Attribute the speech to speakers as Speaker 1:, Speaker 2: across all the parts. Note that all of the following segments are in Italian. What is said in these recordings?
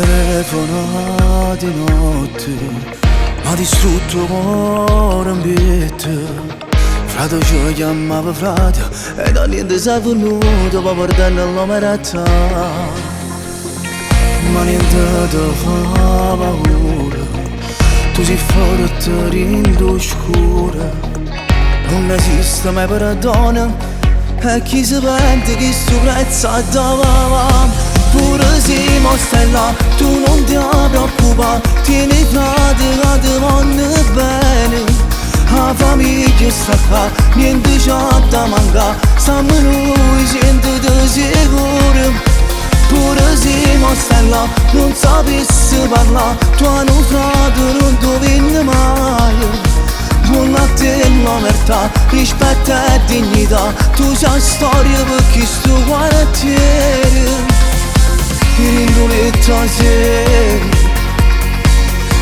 Speaker 1: telefona di notte, m'ha distrutto cuore in biette. Frate ci chiamava frate e da niente sei venuto per portare la merazza. Ma niente ti fa paura, tu sei forte rindo scura. Non esiste mai perdono e chi si pente chi sto prezzo davava. Pure se mo stai là, tu non ti preoccupare, tieni frate che ti vanno bene. La famiglia sta qua, niente c'ha da mancare, stiamo noi, sentite sicuro. Pure se mo stai là, non sapessi parlare, tuo frate non ti viene mai. Buona a te l'omertà, rispetto e dignità, tu sei storia per chi sto quartiere. Rinduletto sera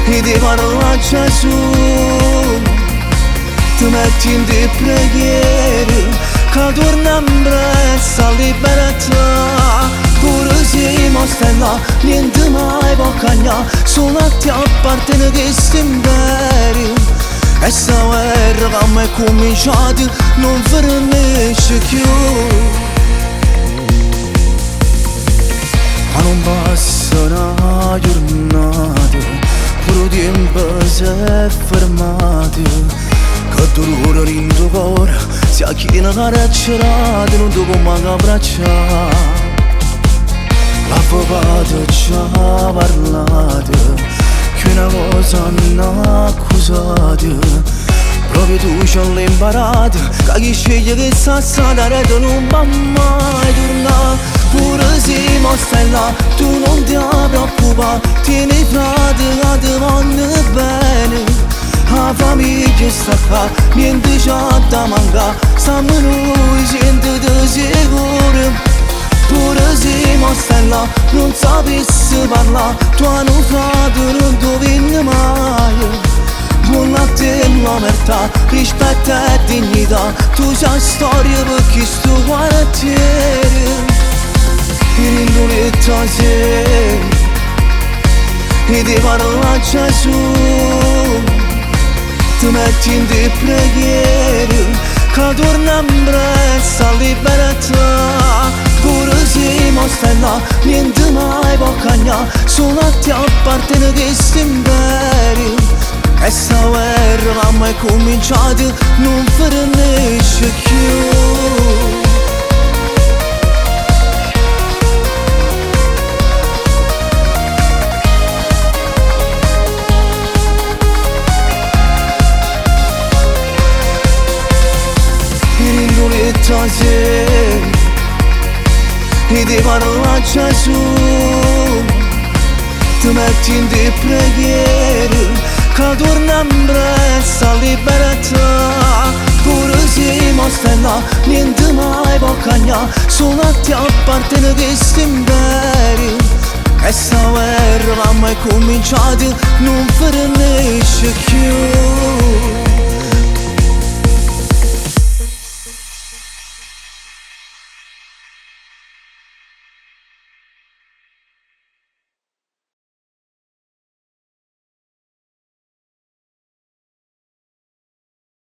Speaker 1: e ti parla a Gesù, ti metti in te preghiere che torna in brezza libertà. Pure se mo stai là, niente mai può cagnare, solo a te appartiene questo imperio. E sta guerra che mi è cominciata non finisce più. Ma non passa una giornata, pure tempo si è fermato, che dolore in tuo cuore si acchina caraccerata, non ti può mai abbracciare. L'avvocato ci ha parlato, che una cosa hanno accusato, proprio tu ci l'hai imparato, che chi sceglie che sta strada rete non va mai tornare. Pure se mo stai là, tu non ti preoccupare, tieni frate che ti vanno bene. La famiglia sta qua, niente c'ha da mancare, stiamo noi, sentite sicuro. Pure se mo stai là, non sapessi parlare, tuo frate non ti viene mai. Buona a te l'omertà, rispetto e dignità, tu sei storia per chi sto quartiere. Rinduletto sera e ti parla a Gesù, ti metti in te preghiere che torna in brezza libertà. Pure se mo stai là, niente mai può cagnare, solo a te appartiene questo imperio. E sta guerra che mi è cominciata non finisce più. Rinduletto sera e ti parla a Gesù, ti metti in te preghiere che torna in brezza libertà. Pure se mo stai là, niente mai può cagnare, solo a te appartiene questo imperio. E sta guerra che mi è cominciata non finisce più.